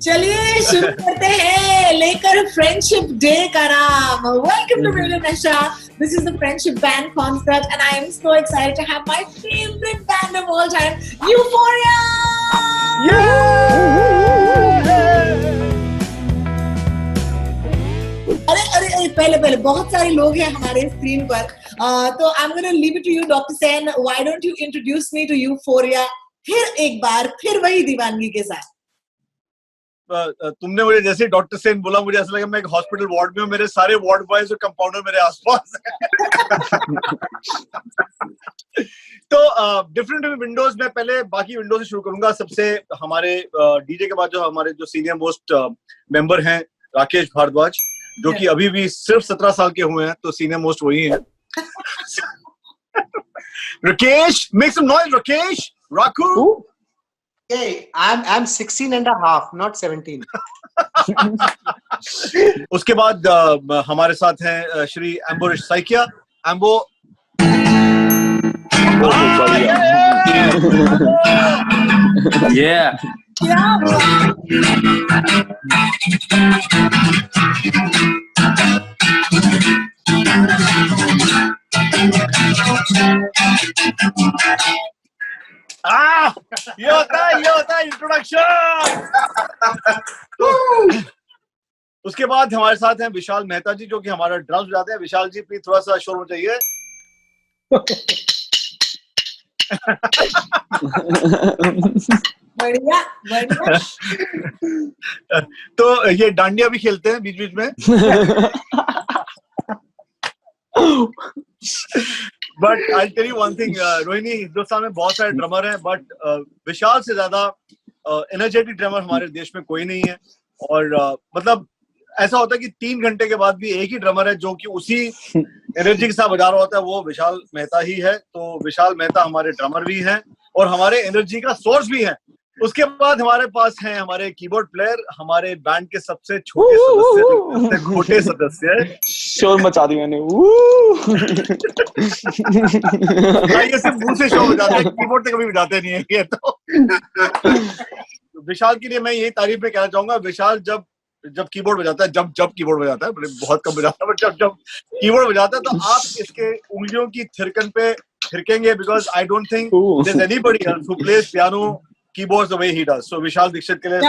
चलिए शुरू करते हैं लेकर फ्रेंडशिप डे का नाम। वेलकम टू रेडियो नशा। This is the friendship band concert and I am so excited to have my favorite band of all time, Euphoria! अरे पहले बहुत सारे लोग हैं हमारे स्क्रीन पर, तो I'm going to leave it to you, Dr. Sen. Why don't you introduce me to Euphoria? फिर एक बार फिर वही दीवानगी के साथ। तुमने मुझे जैसे डॉक्टर सेन बोला, मुझे ऐसा लगा मैं एक हॉस्पिटल वार्ड में हूँ, मेरे सारे वार्ड बॉयज और कंपाउंडर मेरे आसपास हैं। तो डिफरेंट विंडोज में पहले बाकी विंडो से शुरू करूंगा। सबसे हमारे डीजे के बाद जो हमारे जो सीनियर मोस्ट मेंबर हैं राकेश भारद्वाज, जो कि अभी भी सिर्फ 17 साल के हुए हैं, तो सीनियर मोस्ट वही हैं। Rakesh, make some noise Rakesh. Raku. Hey, I'm 16 and a half, not 17. उसके बाद हमारे साथ हैं श्री एम्बोरिश साइकिया। एम्बो। Yeah. ये होता है इंट्रोडक्शन। उसके बाद हमारे साथ हैं विशाल मेहता जी, जो कि हमारा ड्रम्स बजाते हैं। विशाल जी प्लीज थोड़ा सा शोर होना चाहिए। बढ़िया। तो ये डांडिया भी खेलते हैं बीच बीच में। But I tell you one thing, Rohini, Hindustan में बहुत सारे ड्रमर हैं, बट विशाल से ज्यादा एनर्जेटिक ड्रमर हमारे देश में कोई नहीं है। और मतलब ऐसा होता है कि 3 घंटे के बाद भी एक ही ड्रमर है जो कि उसी एनर्जी के साथ बजा रहा होता है, वो विशाल मेहता ही है। तो विशाल मेहता हमारे ड्रमर भी हैं और हमारे एनर्जी का सोर्स भी है। उसके बाद हमारे पास हैं हमारे कीबोर्ड प्लेयर, हमारे बैंड के सबसे छोटे सदस्य, सबसे खोटे सदस्य। शोर मचा दी मैंने। ये सिर्फ मुंह से शोर बजाते हैं, कीबोर्ड से कभी बजाते नहीं है ये। तो विशाल के लिए मैं यही तारीफ में कहना चाहूंगा, विशाल जब कीबोर्ड बजाता है, जब कीबोर्ड बजाता है, बहुत कम बजाता है, बट जब कीबोर्ड बजाता है तो आप इसके उंगलियों की थिरकन पे थिरकेंगे, because I don't think there is anybody else who plays piano keyboards the way he does. So Vishal Dikshit के लिए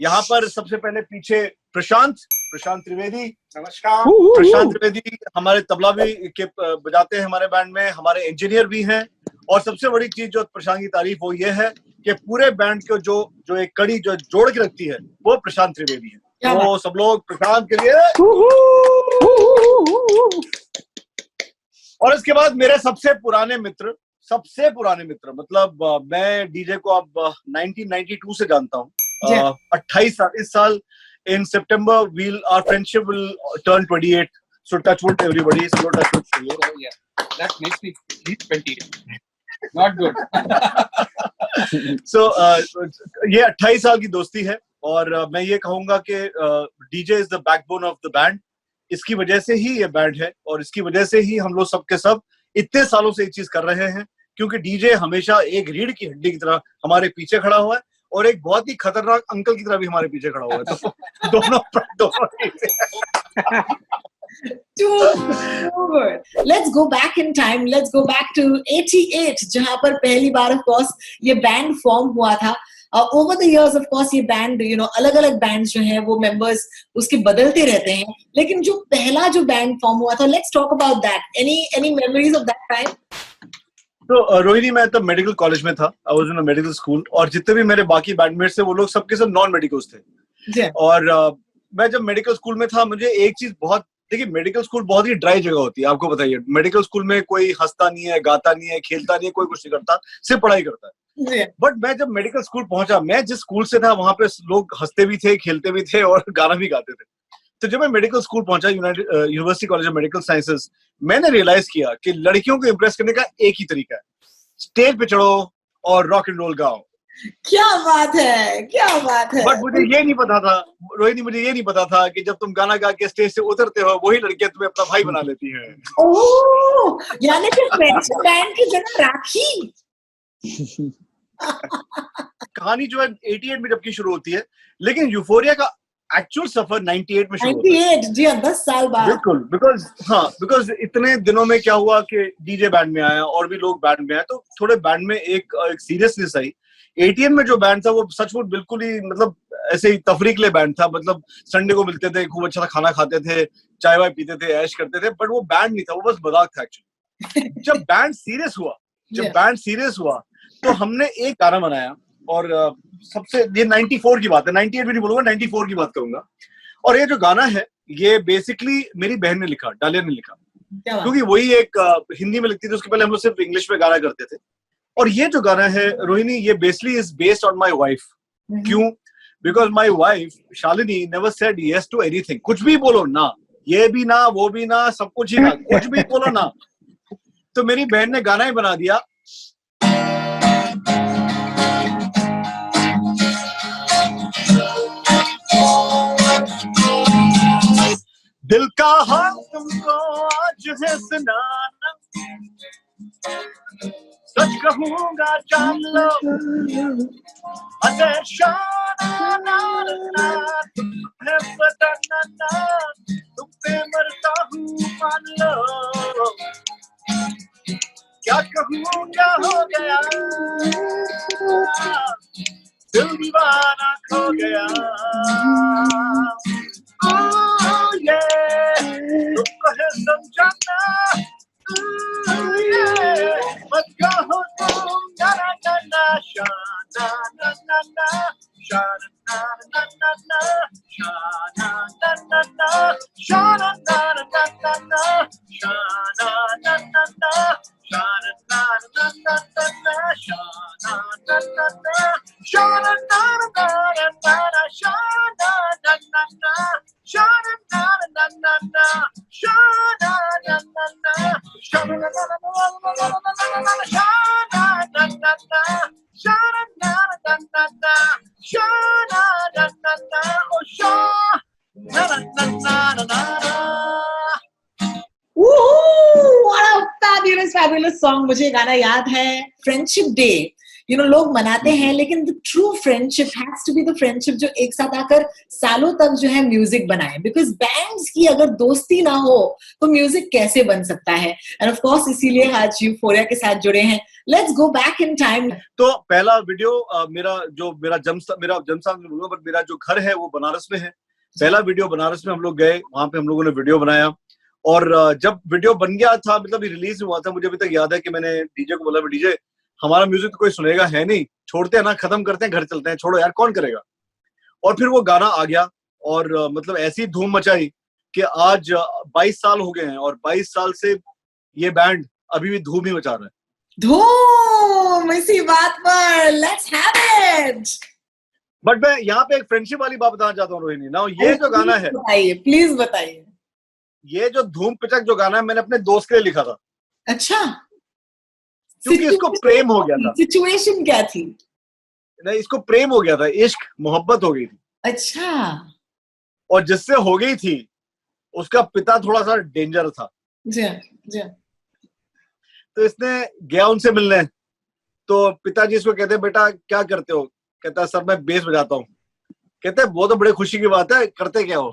यहाँ पर सबसे पहले पीछे प्रशांत त्रिवेदी। नमस्कार। प्रशांत त्रिवेदी हमारे तबला भी के बजाते हैं हमारे बैंड में, हमारे इंजीनियर भी हैं। और सबसे बड़ी चीज जो प्रशांत की तारीफ वो ये है कि पूरे बैंड को जो एक कड़ी जो जोड़ के रखती है वो प्रशांत त्रिवेदी है। तो सब लोग प्रशांत के लिए। और इसके बाद मेरे सबसे पुराने मित्र, मतलब मैं डीजे को अब 1992 से जानता हूँ। 28 साल इस साल in September our friendship will turn 28. So touch wood everybody. So touch wood. Oh yeah, that makes me feel 28. Not good. So ये 28 साल की दोस्ती है और मैं ये कहूंगा कि DJ is the backbone of the band. इसकी वजह से ही ये बैंड है और इसकी वजह से ही हम लोग सब के सब इतने सालों से ये चीज कर रहे हैं, क्योंकि डीजे हमेशा एक रीढ़ की हड्डी की तरह हमारे पीछे खड़ा हुआ है और एक बहुत ही खतरनाक अंकल की तरह भी हमारे पीछे खड़ा हुआ है। तो दोनों Let's go back in time. Let's go back to 88, जहाँ पर पहली बार of course ये बैंड फॉर्म हुआ था। Over the years of course ये बैंड अलग-अलग बैंड्स जो हैं वो मेंबर्स उसके बदलते रहते हैं, लेकिन जो पहला जो बैंड फॉर्म हुआ था, let's talk about that. Any memories of that time? तो रोहिणी, मैं तब मेडिकल कॉलेज में था, I was in a medical school, और जितने भी मेरे बाकी बैंडमेट्स थे वो लोग सबके सब नॉन मेडिकल्स थे। और मैं जब मेडिकल स्कूल में था, मुझे एक चीज बहुत, देखिए मेडिकल स्कूल बहुत ही ड्राई जगह होती है, आपको बताइए। मेडिकल स्कूल में कोई हंसता नहीं है, गाता नहीं है, खेलता नहीं है, कोई कुछ नहीं करता, सिर्फ पढ़ाई करता है। बट मैं जब मेडिकल स्कूल पहुंचा, मैं जिस स्कूल से था वहां पे लोग हंसते भी थे, खेलते भी थे और गाना भी गाते थे। तो जब मैं मेडिकल स्कूल पहुंचा, university college of medical sciences, मैंने रियलाइज किया कि लड़कियों को इम्प्रेस करने का एक ही तरीका है, स्टेज पे चढ़ो और रॉक एंड रोल गाओ। क्या बात है, क्या बात है। बट मुझे ये नहीं पता था रोहिणी, मुझे ये नहीं पता था कि जब तुम गाना गा के स्टेज से उतरते हो, वही लड़कियां तुम्हें अपना भाई बना लेती हैं। ओह, यानी कि फ्रेंड्स बैंड की जगह राखी। कहानी जो है 88 में जबकि शुरू होती है, लेकिन यूफोरिया का एक्चुअल सफर 98 में शुरू होता है। 98 जी, 10 साल बाद। बिल्कुल, बिकॉज इतने दिनों में क्या हुआ कि डीजे बैंड में आया और भी लोग बैंड में आए, तो थोड़े बैंड में एक सीरियसनेस आई। 88 में जो बैंड था वो सचमुच बिल्कुल ही मतलब ऐसे ही तफरीक ले बैंड था, मतलब संडे को मिलते थे, खूब अच्छा खाना खाते थे, चाय वाय पीते थे, ऐश करते थे, बट वो बैंड नहीं था, वो बस मजाक था एक्चुअली। जब बैंड सीरियस हुआ तो हमने एक गाना बनाया, और सबसे ये 94 की बात है, 98 भी नहीं बोलूंगा, 94 की बात करूंगा। और ये जो गाना है ये बेसिकली मेरी बहन ने लिखा, डालिया ने लिखा, क्योंकि वही एक हिंदी में लिखती थी, उसके पहले हम लोग सिर्फ इंग्लिश में गाना करते थे। और ये जो गाना है रोहिणी, ये basically is based on my wife. क्यों? Because my wife Shalini never said yes to anything. कुछ भी बोलो ना, ये भी ना, वो भी ना, सब कुछ ही ना, कुछ भी बोलो ना। तो मेरी बहन ने गाना ही बना दिया। दिल का हाल तुमको आज है सुनाना, सच कहूंगा जान लो, अरे शाना ना ना तुम्हें बताना ना, तुम पे मरता हूँ मान लो, क्या कहूँ क्या हो गया, दिल दीवाना खो गया। तुमको है समझाना, मत कहो तुम ना ना ना ना, शाना ना ना ना, शाना ना ना ना, शाना ना ना ना, शाना ना ना ना ना, शाना ना ना ना, शाना ना ना ना ना, शाना ना ना ना, शाना ना ना ना ना, शाना ना ना ना, शाना ना ना ना ना, शाना ना ना ना, शाना ना ना ना, शाना ना ना ना, शाना ना ना ना, शाना ना ना ना, oh शाना ना ना ना ना। What a fabulous song. मुझे गाना याद है, फ्रेंडशिप डे, लोग मनाते हैं, लेकिन the true friendship has to be the friendship जो एक साथ आकर सालों तक जो है म्यूजिक बनाए। बिकॉज बैंड्स की अगर दोस्ती ना हो तो म्यूजिक कैसे बन सकता है? एंड ऑफ कोर्स इसीलिए आज यूफोरिया के साथ जुड़े हैं। Let's go back in time. तो पहला वीडियो मेरा जन्मस्थान नहीं बोलूंगा, बट मेरा जो घर है वो बनारस में है। पहला वीडियो बनारस में हम लोग गए, वहां पे हम लोगों ने वीडियो बनाया, और जब वीडियो बन गया था, मतलब रिलीज हुआ था, मुझे अभी तक याद है कि मैंने डीजे को बोला, डीजे हमारा म्यूजिक तो कोई सुनेगा है नहीं, छोड़ते हैं ना, खत्म करते हैं, घर चलते हैं, छोड़ो यार, कौन करेगा। और फिर वो गाना आ गया, और मतलब ऐसी धूम मचाई कि आज 22 साल हो गए हैं, और 22 साल से ये बैंड अभी भी धूम ही मचा रहा है। धूम इसी बात पर, लेट्स हैव इट। बट मैं यहाँ पे एक फ्रेंडशिप वाली बात बताना चाहता हूँ रोहिणी ना, ये जो गाना है, प्लीज बताइए। ये जो धूम पिचक जो गाना है, मैंने अपने दोस्त के लिए लिखा था। अच्छा, क्योंकि इसको प्रेम हो गया था। सिचुएशन क्या थी? नहीं, इसको प्रेम हो गया था, इश्क मोहब्बत हो गई थी। अच्छा। और जिससे हो गई थी उसका पिता थोड़ा सा डेंजर था। जी जी। तो इसने गया उनसे मिलने, तो पिताजी इसको कहते, बेटा क्या करते हो? कहता सर मैं बेस बजाता हूँ। कहते वो तो बड़े खुशी की बात है, करते क्या हो?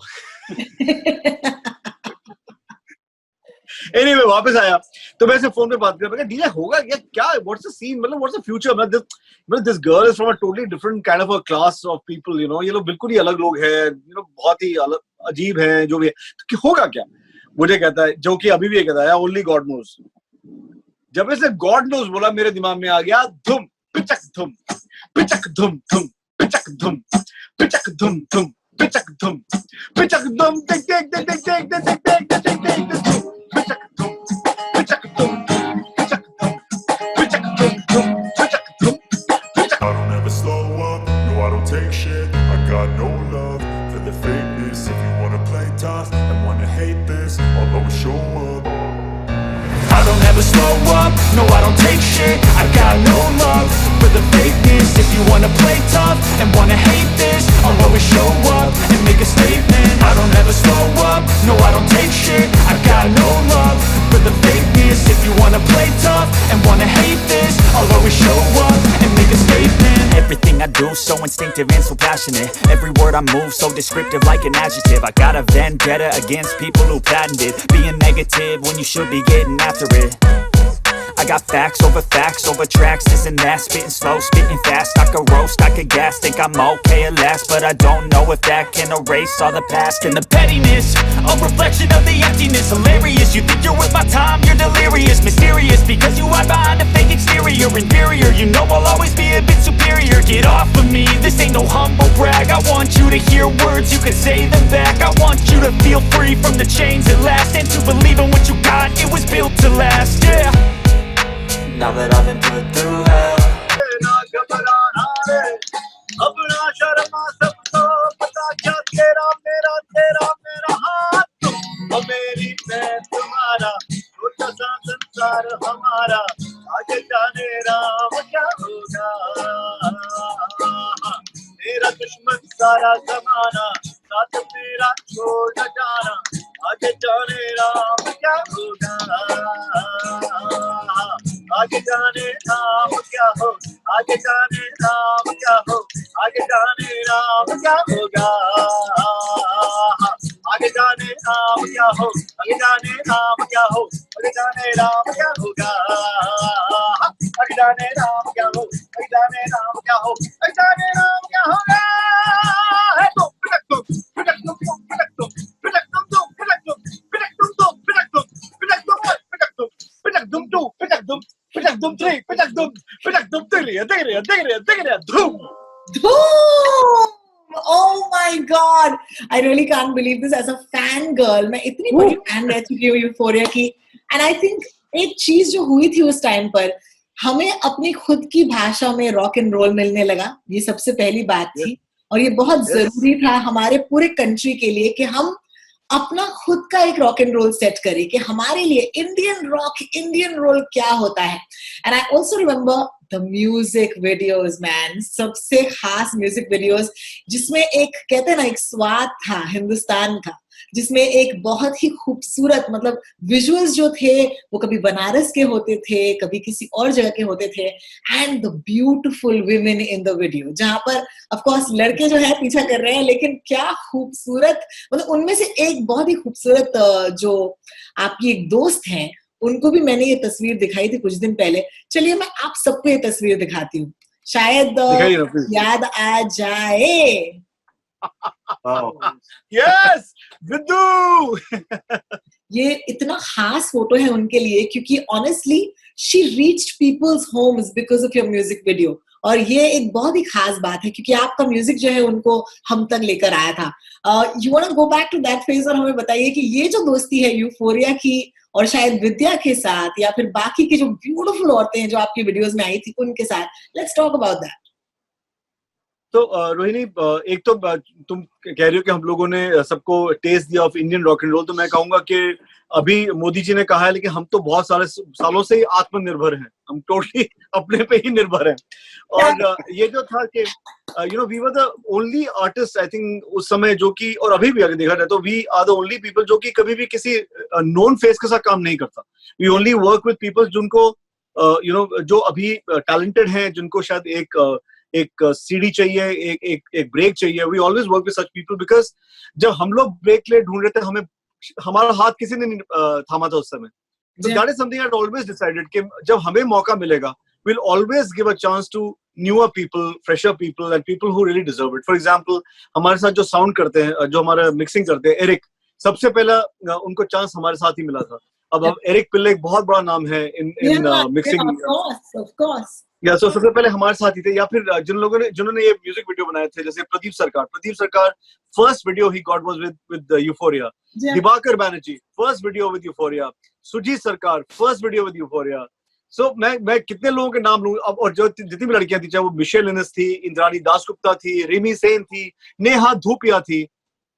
Anyway, वापस आया तो मैं फोन पे बात कर रहा, डीजे होगा क्या, व्हाट्स द सीन, मतलब व्हाट्स द फ्यूचर, मतलब this girl is from a totally different kind of a class of people, ये लोग बिल्कुल ही अलग लोग हैं, बहुत ही अलग अजीब हैं, जो भी है, तो होगा क्या? मुझे कहता है, जो कि अभी भी कहता है, ओनली गॉड नोज। जब इसने गॉड नोज बोला, मेरे दिमाग में आ गया धुम पिचक धुम पिचक धुम धुम पिचक धुम पिचक धुम धुम पिचक धुम पिचक धुम टिक टिक टिक टिक टिक टिक टिक टिक टिक टिक पिचक धुम पिचक धुम पिचक धुम पिचक धुम धुम पिचक धुम पिचक। I don't ever slow up, no I don't take shit. I got no love for the fakeness. If you wanna play tough and wanna hate this, I'll always show up. I don't ever slow up, no I don't take shit. I got no love for the fakeness. If you wanna play tough and wanna hate this, I'll always show up and make a statement. I don't ever slow up, no I don't take shit. I got no love for the fakeness. If you wanna play tough and wanna hate this, I'll always show up and make a statement. everything I do, so instinctive and so passionate. Every word I move, so descriptive like an adjective. I got a vendetta against people who patented being negative when you should be getting after it. I got facts over tracks, this and that. Spitting slow, spitting fast, I could roast, I could gas. Think I'm okay at last, but I don't know if that can erase all the past. And the pettiness, a reflection of the emptiness. Hilarious, you think you're worth my time, you're delirious. Mysterious, because you hide behind a fake exterior. Inferior, you know I'll always be a bit superior. Get off of me, this ain't no humble brag. I want you to hear words, you can say them back. I want you to feel free from the chains at last, and to believe in what you got, it was built to last, yeah. Now that I've been put through hell. अपना शर्मा सबको पता क्या तेरा मेरा तेरा मेरा हाथ तुम मेरी मैं तुम्हारा छोटा सा संसार हमारा आगे जाने राम क्या होगा मेरा दुश्मन सारा जमाना साथ मेरा छोड़ जाना आगे जाने राम क्या होगा आगे जाने राम क्या हो आगे जाने राम क्या हो आगे जाने राम क्या होगा आगे जाने राम क्या हो आगे जाने राम क्या हो आगे जाने राम क्या होगा आगे जाने राम क्या हो आगे जाने राम क्या हो आगे जाने राम क्या होगा है तो पिटक दो पिटक दो पिटक दो पिटक दो पिटक दो पिटक दो पिटक दो पिटक दो पिटक दो पिटक दो पिटक दो पिटक dum three, pitak dum three, dum. Oh my God! I really can't believe this. As a fan girl, मैं इतनी बड़ी fan रह चुकी हूँ यूफोरिया की, and I think एक चीज जो हुई थी उस टाइम पर, हमें अपनी खुद की भाषा में रॉक एंड रोल मिलने लगा. ये सबसे पहली बात थी, और ये बहुत जरूरी था हमारे पूरे कंट्री के लिए कि हम अपना खुद का एक रॉक एंड रोल सेट करें कि हमारे लिए इंडियन रॉक, इंडियन रोल क्या होता है. And I also remember the music videos man, सबसे खास म्यूजिक वीडियोज जिसमें एक कहते हैं ना एक स्वाद था हिंदुस्तान का, जिसमें एक बहुत ही खूबसूरत मतलब विजुअल्स जो थे वो कभी बनारस के होते थे, कभी किसी और जगह के होते थे, and the beautiful women in the video, जहां पर ऑफ कोर्स लड़के जो है पीछा कर रहे हैं, लेकिन क्या खूबसूरत, मतलब उनमें से एक बहुत ही खूबसूरत जो आपकी एक दोस्त हैं, उनको भी मैंने ये तस्वीर दिखाई थी कुछ दिन पहले. चलिए मैं आप सबको ये तस्वीर दिखाती हूँ, शायद याद आ जाए. यस विद्दू. ये इतना खास फोटो है उनके लिए क्योंकि honestly she reached people's homes because of your music video, और ये एक बहुत ही खास बात है क्योंकि आपका म्यूजिक जो है उनको हम तक लेकर आया था. You want to go back to that phase और हमें बताइए कि ये जो दोस्ती है यूफोरिया की और शायद विद्या के साथ या फिर बाकी की जो ब्यूटीफुल औरतें हैं जो आपकी वीडियोस में आई थी उनके साथ, लेट्स टॉक अबाउट दैट. तो रोहिणी, एक तो तुम कह रही हो कि हम लोगों ने सबको टेस्ट दिया of Indian rock and roll, तो मैं कहूंगा कि अभी मोदी जी ने कहा है लेकिन हम तो बहुत सारे सालों से ही आत्मनिर्भर हैं, हम टोटली अपने पे ही निर्भर हैं. और ये जो था कि you know we were the only artist I think उस समय जो कि, और अभी भी अगर देखा जाए तो we are the only people जो कि कभी भी किसी नोन फेस के साथ काम नहीं करता. We only work with people जिनको यू नो जो अभी टैलेंटेड हैं, जिनको शायद एक सीडी चाहिए, एक ब्रेक चाहिए. We always work with such people because जब हम लोग ब्रेक ले ढूंढ रहे थे, हमें हमारा हाथ किसी ने थामा था उस समय. So that is something I'd always decided कि जब हमें मौका मिलेगा, we'll always give a chance to newer people, fresher people and people who really deserve it. For example, हमारे साथ जो साउंड करते हैं, जो हमारा मिक्सिंग करते हैं, एरिक, सबसे पहला उनको चांस हमारे साथ ही मिला था. अब एरिक पिल्ले एक बहुत बड़ा नाम है इन मिक्सिंग. Of course. या so सबसे पहले हमारे साथ ही थे. या फिर जिन्होंने ये म्यूजिक वीडियो बनाए थे, जैसे Pradeep Sarkar first video he got was with Euphoria. Diwakar Banerjee first video with Euphoria. Sujit Sarkar first video with Euphoria. So मैं कितने लोगों के नाम लूं अब, और जो जितनी भी लड़कियां थी, चाहे वो मिशेल इनस थी, इंद्राणी दासगुप्ता थी, रिमी सेन थी, नेहा धूपिया थी,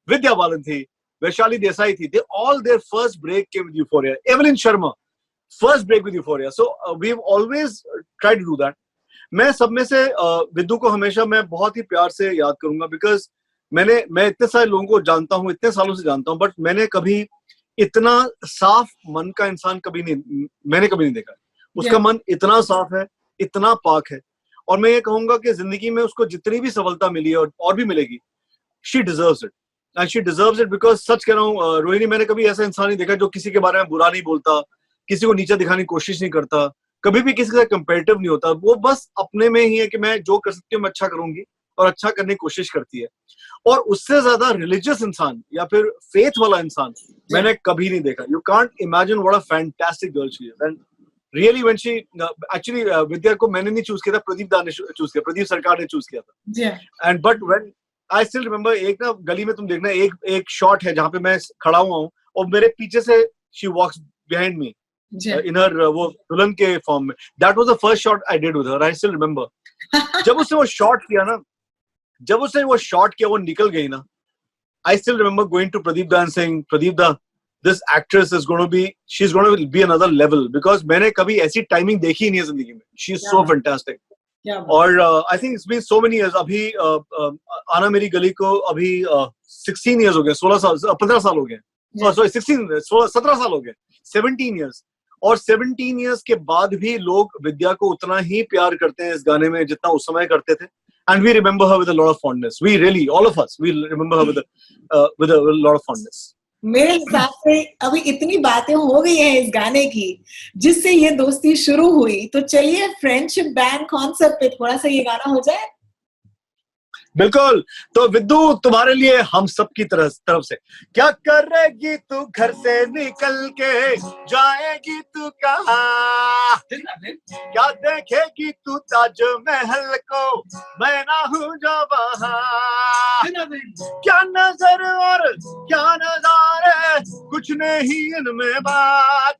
विद्या बालन थी, वैशाली देसाई थी, they all their first break came with Euphoria. Evelyn Sharma first break with Euphoria. So we've always tried to do that. मैं सब में से विद्दू को हमेशा मैं बहुत ही प्यार से याद करूंगा बिकॉज मैं इतने सारे लोगों को जानता हूँ, इतने सालों से जानता हूँ, बट मैंने कभी इतना साफ मन का इंसान मैंने कभी नहीं देखा. उसका मन इतना साफ है, इतना पाक है, और मैं ये कहूंगा कि जिंदगी में उसको जितनी भी सफलता मिली है और भी मिलेगी, she deserves it and she deserves it because सच कह रहा हूँ रोहिणी, मैंने कभी ऐसा इंसान नहीं देखा जो किसी के बारे में बुरा नहीं बोलता, किसी को नीचा दिखाने की कोशिश नहीं करता, कभी भी किसी के साथ कंपेरेटिव नहीं होता। वो बस अपने में ही है कि मैं जो कर सकती हूँ मैं अच्छा करूंगी, और अच्छा करने की कोशिश करती है। और उससे ज्यादा रिलीजियस इंसान या फिर फेथ वाला इंसान मैंने कभी नहीं देखा। You can't imagine what a fantastic girl she is. And really when she actually Vidya को मैंने नहीं चूज किया था, प्रदीप दा ने चूज किया, प्रदीप सरकार ने चूज किया था। And but when I still remember, एक ना गली में तुम देखना एक शॉट है जहां पे मैं खड़ा हुआ हूँ और मेरे पीछे से शी वॉक्स बिहाइंड मी इन हर वो दुल्हन के फॉर्म में। That was the first shot I did with her, I still remember. जब उसने वो शॉट किया ना, जब उसने वो शॉट किया, वो निकल गई ना, I still remember going to Pradeep Da and saying, Pradeep Da, this actress is going to be, she's going to be another level, because मैंने कभी ऐसी टाइमिंग देखी नहीं है जिंदगी में। She is so fantastic. और I think it's been so many years. अभी आना मेरी गली को अभी 16 years हो गए, 15 साल हो गए, sorry 17 साल हो गए, 17 years। और 17 years के बाद भी लोग विद्या को उतना ही प्यार करते हैं इस गाने में जितना उस समय करते थे। And we remember her with a lot of fondness. We really, all of us, we remember her with a lot of fondness. मेरे हिसाब से अभी इतनी बातें हो गई हैं इस गाने की जिससे ये दोस्ती शुरू हुई, तो चलिए फ्रेंडशिप बैंड कॉन्सर्ट पे थोड़ा सा ये गाना हो जाए। बिल्कुल। तो विद्दू, तुम्हारे लिए हम सब की तरफ से, क्या करेगी तू घर से निकल के, जाएगी तू कहाँ, क्या देखेगी तू ताजमहल को, मैं ना हूँ जो वहाँ, क्या नजर और क्या नजारे, कुछ नहीं इनमें बात,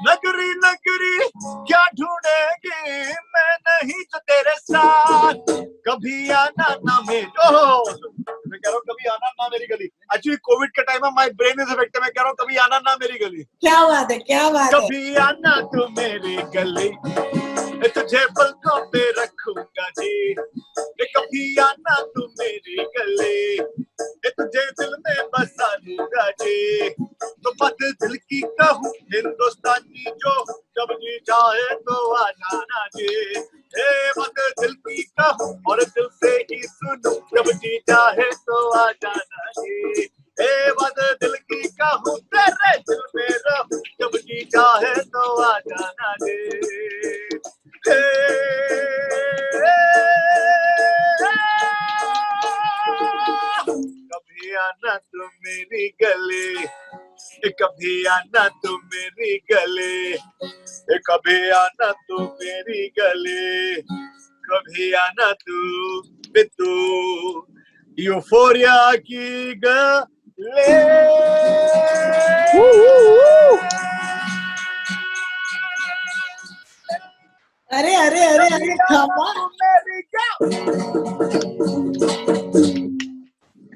नगरी नगरी क्या ढूंढेगी, मैं नहीं तो तेरे साथ, कभी आना ना मेरी, मैं कह रहा हूँ कभी आना ना मेरी गली। एक्चुअली कोविड का टाइम है, माय ब्रेन इज अफेक्टेड, मैं कह रहा हूँ कभी आना ना मेरी गली। क्या बात है, क्या बात है। कभी आना तू मेरी गली, तुझे पलकों पे रखूंगा जी, कभी आना तू मेरी गली, तुझे दिल में बसा लूंगा जी, तो बात दिल की कहूँ हिंदुस्तानी जो, जब जी चाहे तो आ जाना जी, बात दिल की कहूँ और दिल से ही सुनूं, जब जी चाहे तो आ जाना जी, बात दिल की कहूँ तेरे दिल में रहूं, जब जी चाहे तो आ जाना जी। कभी आना तू मेरी गली, कभी आना तू मेरी गली, कभी आना तू मेरी गली, कभी आना तू बितू यूफोरिया की गले। अरे अरे अरे अरे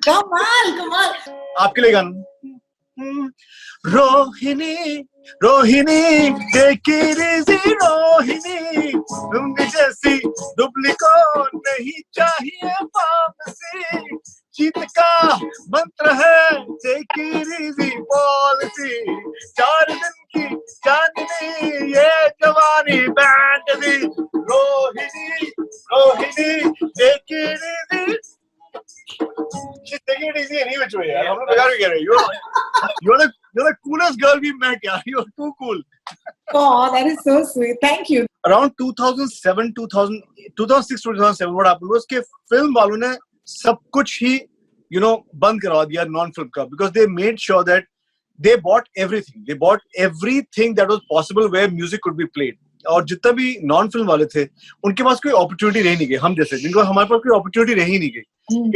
कमाल कमाल। आपके लिए गाना। Rohini Rohini take it easy Rohini, तुम जैसी दुबली को नहीं चाहिए फार्मेसी, जीत का मंत्र है टेक इट इजी पॉलिसी, 4 दिन की चांदनी ये जवानी बैंड दी, Rohini Rohini take it easy. She's taking it easy any which way. I'm not get it. You're the coolest girl we've met. Yeah, you're too cool. Oh, that is so sweet. Thank you. Around 2006 2007, what happened was कि film वालों ने सब कुछ ही बंद करवा दिया non film का, because they made sure that they bought everything. They bought everything that was possible where music could be played. और जितना भी नॉन फिल्म वाले थे उनके पास कोई अपॉर्चुनिटी रह नहीं गई, हम जैसे जिनको हमारे पास कोई अपॉर्चुनिटी रह ही नहीं गई।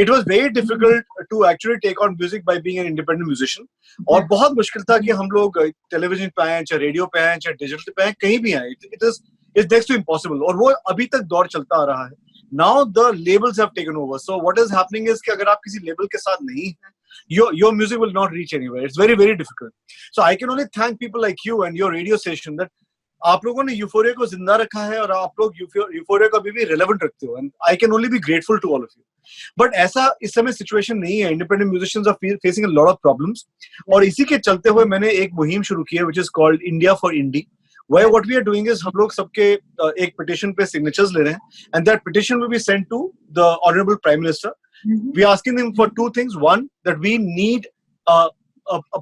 It was very difficult to actually take on music by being an independent musician, और बहुत मुश्किल था कि हम लोग टेलीविजन पे आए, चाहे रेडियो पे आए, चाहे डिजिटल पे आए, कहीं भी आए। It is next to impossible, और वो अभी तक दौर चलता आ रहा है। Now the labels have taken over, so what is happening is कि अगर आप किसी लेबल के साथ नहीं हैं, your music will not reach anywhere. It's very very difficult. So I can only thank people like you and your radio station that आप लोगों ने यूफोरिया को जिंदा रखा है, और आप लोग यूफोरिया को अभी भी रेलेवेंट रखते हो, and I can only be grateful to all of you. But ऐसा इस समय सिचुएशन नहीं है। Independent musicians are facing a lot of problems, और इसी के चलते हुए मैंने एक मुहिम शुरू की है which is called India for Indie, Where what we are doing is हम लोग सबके एक petition पे signatures ले रहे हैं, and that petition will be sent to the Honorable Prime Minister. We are asking them for two things. One, that we need a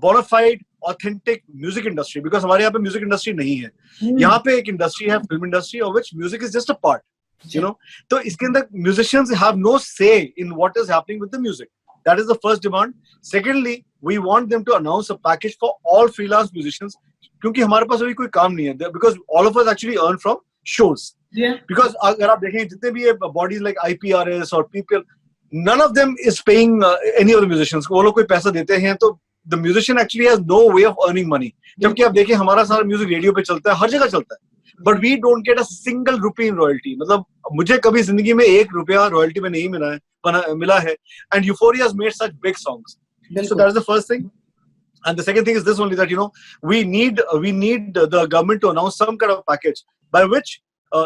bona fide, authentic music industry, because हमारे यहाँ पे music industry नहीं है. यहाँ पे एक industry है, film industry, of which music is just a part. You know, तो इसके अंदर musicians have no say in what is happening with the music. That is the first demand. Secondly, we want them to announce a package for all freelance musicians, क्योंकि हमारे पास अभी कोई काम नहीं है, because all of us actually earn from shows. Yeah. Because अगर आप देखें जितने भी bodies like IPRS or people, none of them is paying any of the musicians. वो लोग कोई पैसा देते हैं, तो the musician actually has no way of earning money. जबकि आप देखें हमारा सारा म्यूजिक रेडियो पे चलता है, हर जगह चलता है, but we don't get a single rupee in royalty. मतलब मुझे कभी जिंदगी में ₹1 royalty में नहीं मिला है, and Euphoria has made such big songs. So that is the first thing. And the second thing is this only, that you know, we need the government to announce some kind of package by which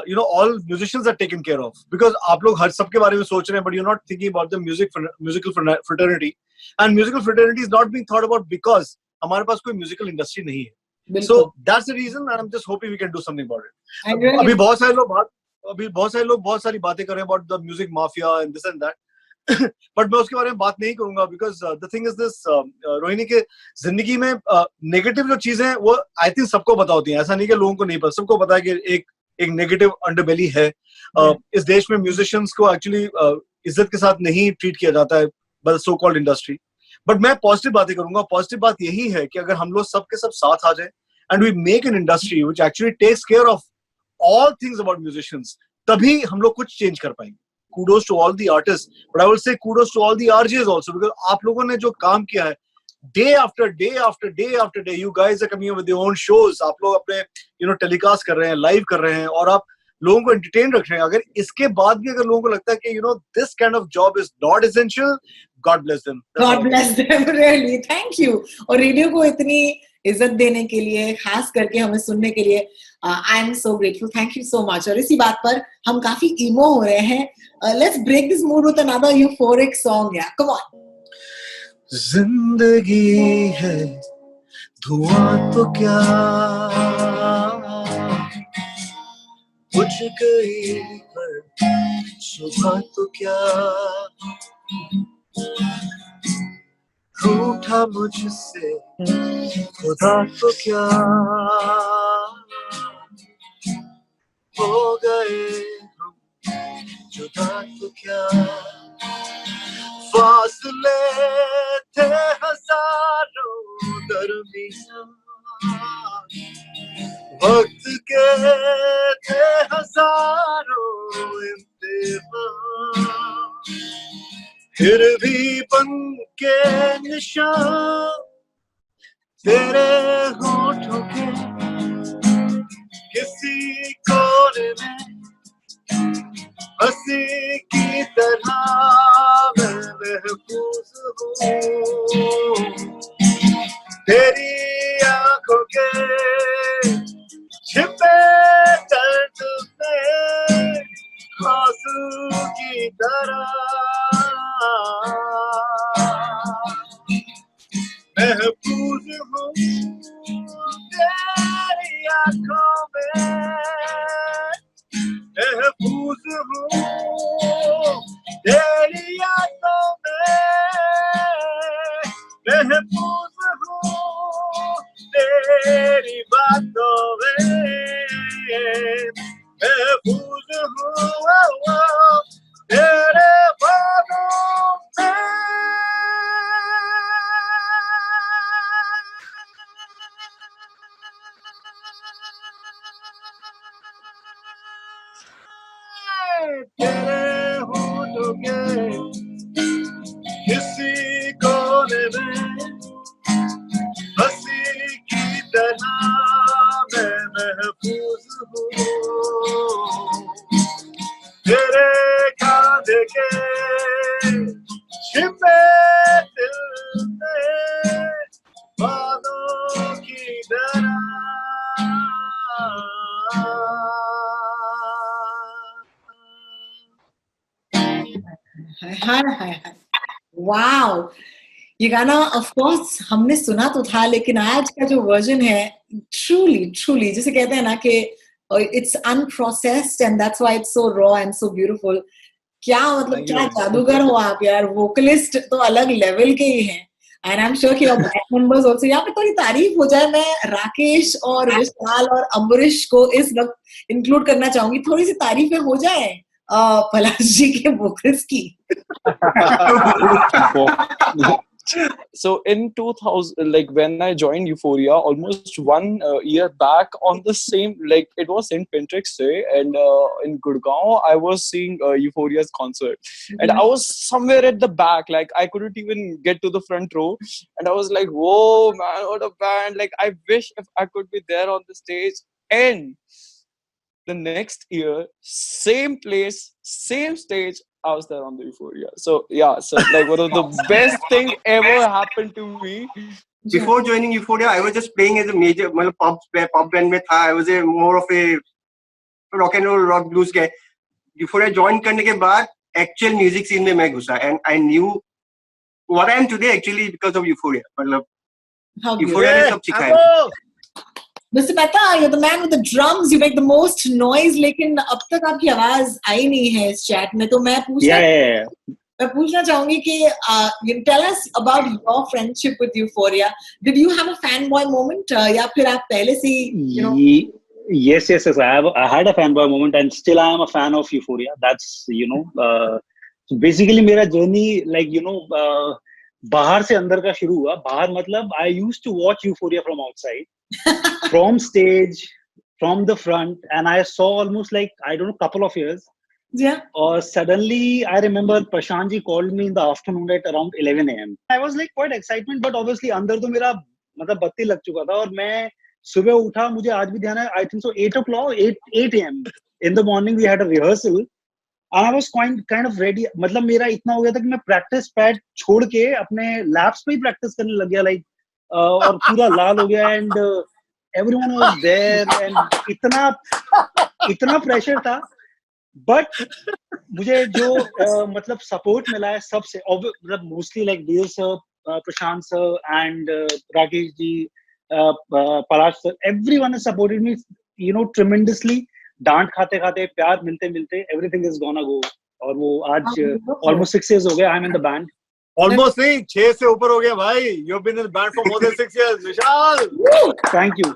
you know, all musicians are taken care of. Because आप लोग हर सबके बारे में सोच रहे हैं, but you're not thinking about the musical fraternity. And musical fraternity is not being thought about because हमारे पास कोई musical industry नहीं है. So that's the reason, and I'm just hoping we can do something about it. अभी बहुत सारे लोग बहुत सारी बातें कर रहे हैं about the music mafia and this and that. But मैं उसके बारे में बात नहीं करूंगा, because the thing is this, Rohini के जिंदगी में नेगेटिव जो चीजें हैं वो आई थिंक सबको पता होती हैं. ऐसा नहीं कि लोगों को नहीं पता, सबको पता है कि एक नेगेटिव अंडरबेली है. इस देश में म्यूजिशियंस को एक्चुअली इज्जत के साथ नहीं ट्रीट किया जाता है by the so called industry. But मैं पॉजिटिव बातें करूंगा. पॉजिटिव बात यही है कि अगर हम लोग सबके सब साथ आ जाए and we make an industry which actually takes care of all things about musicians, तभी हम लोग कुछ चेंज कर पाएंगे. Kudos to all the artists, but I will say kudos to all the RJs also, because आप लोगों ने जो काम किया है, day after day after day after day, you guys are coming up with your own shows. आप लोग अपने you know telecast कर रहे हैं, live कर रहे हैं, और आप लोगों को entertain रख रहे हैं. अगर इसके बाद भी अगर लोगों को लगता है कि you know this kind of job is not essential, God bless them. God bless them, really. Thank you. और रेडियो को इतनी इज्जत देने के लिए, खास करके हमें सुनने के लिए, I am so grateful. Thank you so much. और इसी बात पर हम काफी इमो हो रहे हैं. Let's break this mood with another euphoric song. या कम ऑन. जिंदगी है धुआं तो क्या, बुझ गई पर सुबह तो क्या, रूठा मुझसे खुदा तो क्या, हो गए हम जुदा तो क्या, फासले थे हजारों दरमियां, वक्त के थे हजारों इम्तिहान, फिर भी बन के निशान तेरे होठों के किसी कोने में, हंसी की तरह मैं महफूज हूँ तेरी आंखों के छिपे दर्द में, आंसू की तरह महफूज हूँ तेरी आंखों में, महफूज हूँ तेरी यादों में, महफूज हूँ तेरी बातों में, महफूज हूँ तेरे बातों में. तेरे होठों के किसी कोने में, हंसी की तरह मैं महफूज हूँ तेरे कांधे के छिपे दिल में, बादों की तरह. हाय हाय हाय. वाओ, ये गाना ऑफ कोर्स हमने सुना तो था, लेकिन आज का जो वर्जन है ट्रूली जिसे कहते हैं ना कि it's unprocessed and that's why it's so raw and so beautiful. क्या मतलब क्या जादूगर हो आप यार. वोकलिस्ट तो अलग लेवल के ही हैं. एंड आई एम श्योर कि योर बैक मेंबर्स आल्सो. यहाँ पे थोड़ी तारीफ हो जाए, मैं राकेश और विशाल और अम्बरीश को इस वक्त इंक्लूड करना चाहूंगी. थोड़ी सी तारीफें हो जाए पलाश जी के वोकल्स की. So in 2000, like when I joined Euphoria, almost 1 year back, on the same, like it was St. Patrick's Day, and in Gurgaon, I was seeing Euphoria's concert, and I was somewhere at the back, like I couldn't even get to the front row, and I was like, "Whoa, man, what a band!" Like I wish if I could be there on the stage. And the next year, same place, same stage, I was there on the Euphoria. So yeah, so like one of the best thing ever happened to me. Before joining Euphoria, I was just playing as a major, pop band में था. I was a more of a rock and roll, rock blues guy. Euphoria join करने के बाद actual music scene में मैं घुसा, and I knew what I am today actually because of Euphoria. मतलब Euphoria ने सब सिखाया. Mr. Mehta, you're the man with the drums. You make the most noise. लेकिन अब तक आपकी आवाज आई नहीं है इस चैट में. तो मैं पूछना चाहूंगी कि you tell us about your friendship with Euphoria. Did you have a fanboy moment? या फिर आप पहले से you know? Yes. I had a fanboy moment, and still I am a fan of Euphoria. That's so basically मेरा journey like बाहर से अंदर का शुरू हुआ. बाहर मतलब I used to watch Euphoria from outside. From stage, from the front, and I saw almost like, I don't know, couple of years. Yeah. Or suddenly, I remember Prashant ji called me in the afternoon at around 11 a.m. I was like quite excitement, but obviously अंदर तो मेरा मतलब बत्ती लग चुका था. और मैं सुबह उठा, मुझे आज भी ध्यान है, I think so 8 a.m. in the morning we had a rehearsal, and I was kind of ready. मतलब मेरा इतना हो गया था कि मैं practice pad छोड़ के अपने laps पे ही practice करने लग गया, like और पूरा लाल हो गया. And everyone was there, and इतना प्रेशर था. बट मुझे जो मतलब सपोर्ट मिला है सबसे, मतलब mostly like DL sir, Prashant sir and Rakesh ji, Palash sir, everyone has supported me tremendously. डांट खाते खाते, प्यार मिलते मिलते, एवरीथिंग इज गोना गो. और वो आज ऑलमोस्ट 6 years हो गए. I am in the band. Almost नहीं, 6 से ऊपर हो गया भाई. You've been in the band for more than 6 years, Vishal. Thank you.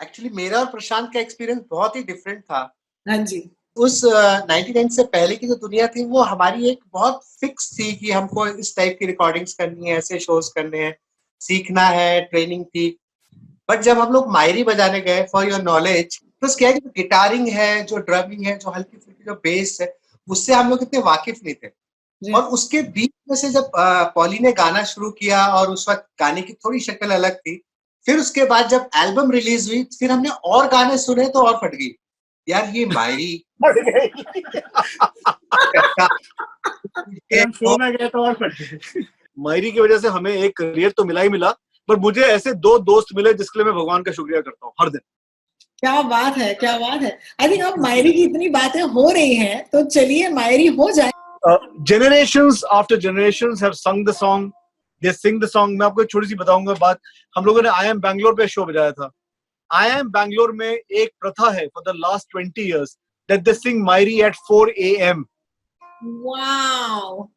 Actually मेरा और प्रशांत का एक्सपीरियंस बहुत ही डिफरेंट था. हाँ जी. उस 99 से पहले की जो दुनिया थी, वो हमारी एक बहुत फिक्स थी कि हमको इस टाइप की रिकॉर्डिंग्स करनी है, ऐसे शोज करने हैं, सीखना है, ट्रेनिंग थी. बट जब हम लोग मायरी बजाने गए, फॉर योर नॉलेज, तो क्या है कि गिटारिंग है, जो ड्रमिंग है, जो हल्की फुल्की जो बेस है, उससे हम लोग इतने वाकिफ नहीं थे. और उसके बीच में से जब पॉली ने गाना शुरू किया, और उस वक्त गाने की थोड़ी शक्ल अलग थी. फिर उसके बाद जब एल्बम रिलीज हुई, फिर हमने और गाने सुने तो और फट गई यार. ये मायरी मायरी की वजह से हमें एक करियर तो मिला ही मिला, पर मुझे ऐसे 2 दोस्त मिले जिसके लिए मैं भगवान का शुक्रिया करता हूँ हर दिन. क्या बात है. आई थिंक अब मायरी की इतनी बातें हो रही हैं, तो चलिए मायरी हो जाए. Generations after generations have sung the song. They sing the song. मैं आपको एक छोटी सी बताऊंगा बात. हम लोगों ने I Am Bangalore पे शो बजाया था. I Am Bangalore में एक प्रथा है for the last 20 years that they sing Mairi at 4 a.m. Wow.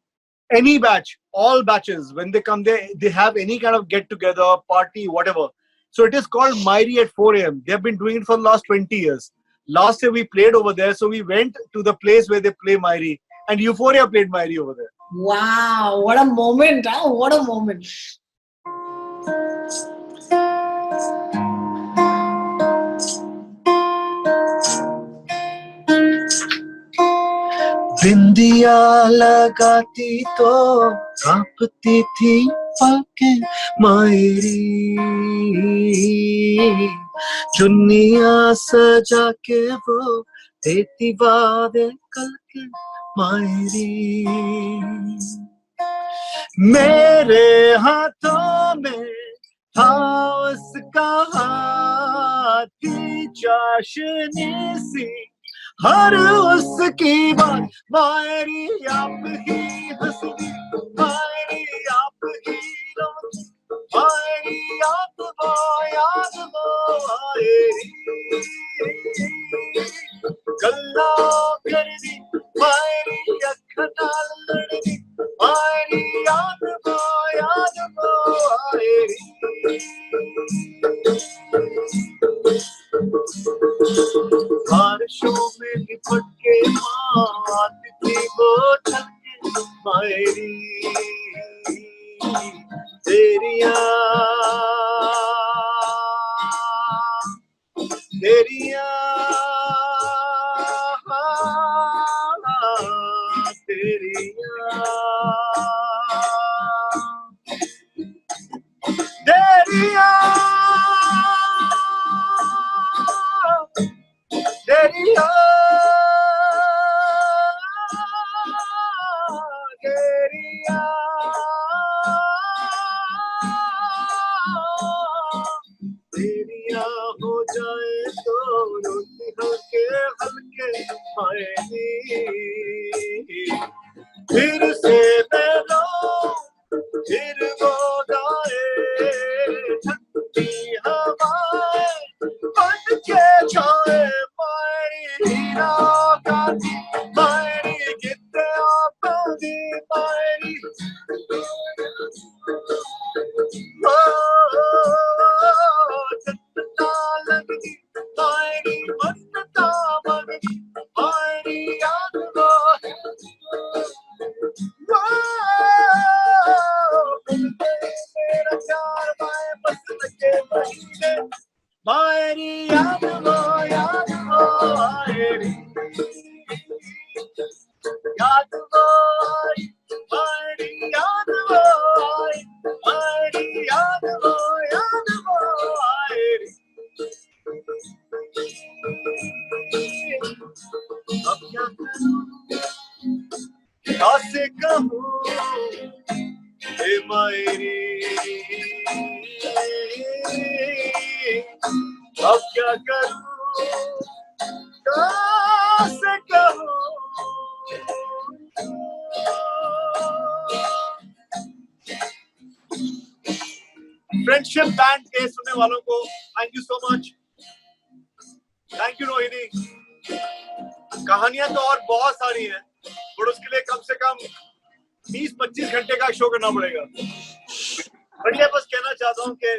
Any batch, all batches, when they come there, they have any kind of get together, party, whatever. So it is called Mairi at 4 a.m. They have been doing it for the last 20 years. Last year we played over there, so we went to the place where they play Mairi. And Euphoria played Mairi over there. Wow, what a moment, huh? What a moment. बिंदिया लगाती तो कांपती थी पलकें मायरी, चुन्नियां सजा के वो देती वादे कल के मायरी. मेरे हाथों में था उसका हाथ की चाशनी सी, हर उसकी बात मायरी आप ही हंसती, मायरी आप ही मायरी गल्ला करदी मायरी अख नाल लड़दी मायरी याद मायरी बारिशों में लिपट के आती थी वो छलके मायरी तेरिया तेरिया तेरिया तेरिया तेरिया तेरिया तेरिया हो जाए तो रोटी हल्के हल्के आएगी फिर से बेलो फिर वो गाए ठंडी हवाएं बन के जाए मायरी रागाती मायरी गिद्दे आपादी मायरी जन्नता लगदी मायरी मन्नता मंगदी मायरी याद वो मेरा प्यार माए बस लगे महीने मायरी याद मायरी याद मायरी याद मायरी याद मायरी अब क्या करूं कैसे कहूं हे मायरी अब क्या करूं कैसे कहूं फ्रेंडशिप बैंड के सुनने वालों को thank you so much. Thank you Rohini. कहानियां तो और बहुत सारी हैं और उसके लिए कम से कम 20-25 घंटे का शो करना पड़ेगा। बट ये बस कहना चाहता हूँ कि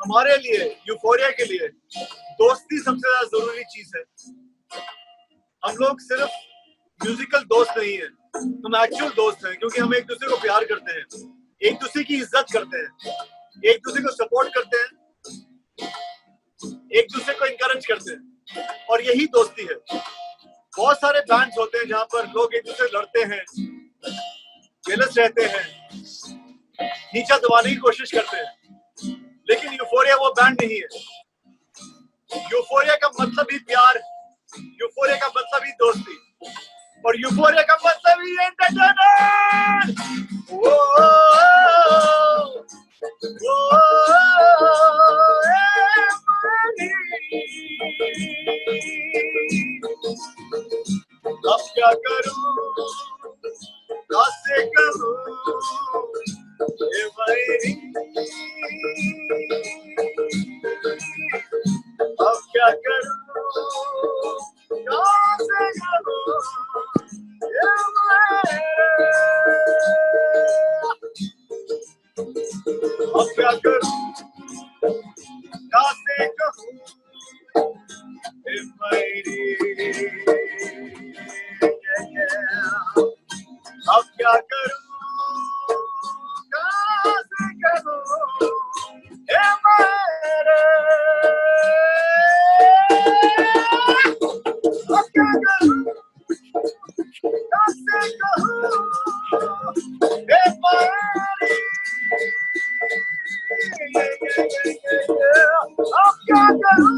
हमारे लिए यूफोरिया के लिए दोस्ती सबसे ज्यादा जरूरी चीज है। हम लोग सिर्फ म्यूजिकल दोस्त नहीं है, हम एक्चुअल दोस्त हैं क्योंकि हम एक दूसरे को प्यार करते हैं, एक दूसरे की इज्जत करते हैं, एक दूसरे को सपोर्ट करते हैं, एक दूसरे को इनकरेज करते हैं और यही दोस्ती है। बहुत सारे बैंड्स होते हैं जहां पर लोग एक दूसरे लड़ते हैं, जेलस रहते हैं, नीचा दबाने की कोशिश करते हैं, लेकिन यूफोरिया वो बैंड नहीं है। यूफोरिया का मतलब ही प्यार, यूफोरिया का मतलब ही दोस्ती और यूफोरिया का मतलब ही एंटरटेनमेंट। अब क्या करूं कैसे कहूं हे मायरी अब क्या करूं कैसे कहूं हे मायरी अब क्या करूं कैसे कहूं हे मायरी अब क्या करूं कैसे कहूं हे मायरी अब क्या करूं कैसे कहूं हे मायरी अब क्या करूं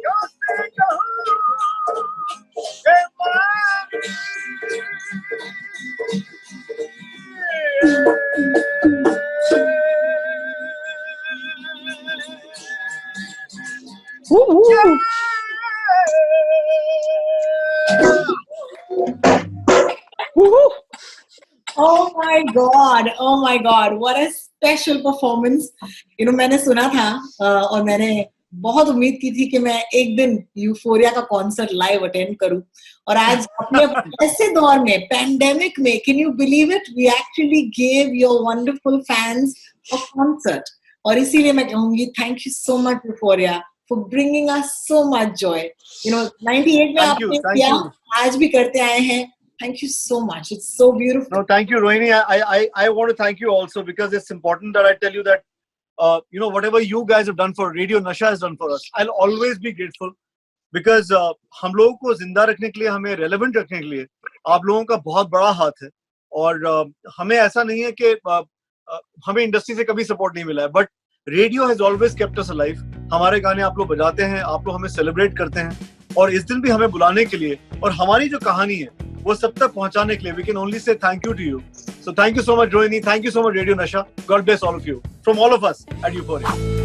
कैसे कहूं हे मायरी Oh my God, what a special performance. मैंने सुना था और मैंने बहुत उम्मीद की थी कि मैं एक दिन यूफोरिया का कॉन्सर्ट लाइव अटेंड करूं, और आज अपने ऐसे दौर में, पैंडेमिक में, can you believe it, we actually gave your wonderful fans a concert. और इसीलिए मैं कहूंगी thank you so much Euphoria for bringing us so much joy. 98 में आपने किया, आज भी करते आए हैं. Thank you so much. It's so beautiful. No, thank you, Rohini. I want to thank you also, because it's important that I tell you that whatever you guys have done for Radio Nasha has done for us. I'll always be grateful, because हम लोगों को जिंदा रखने के लिए, हमें relevant रखने के लिए आप लोगों का बहुत बड़ा हाथ है. और हमें ऐसा नहीं है कि हमें इंडस्ट्री से कभी सपोर्ट नहीं मिला है, but radio has always kept us alive. हमारे गाने आप लोग बजाते हैं, आप लोग हमें सेलिब्रेट करते हैं, और इस दिन भी हमें बुलाने के लिए और हमारी जो कहानी है वो सब तक पहुंचाने के लिए, we can only say thank you to you. So thank you so much, Rohini. Thank you so much, Radio Nasha. God bless all of you. From all of us at Euphoria.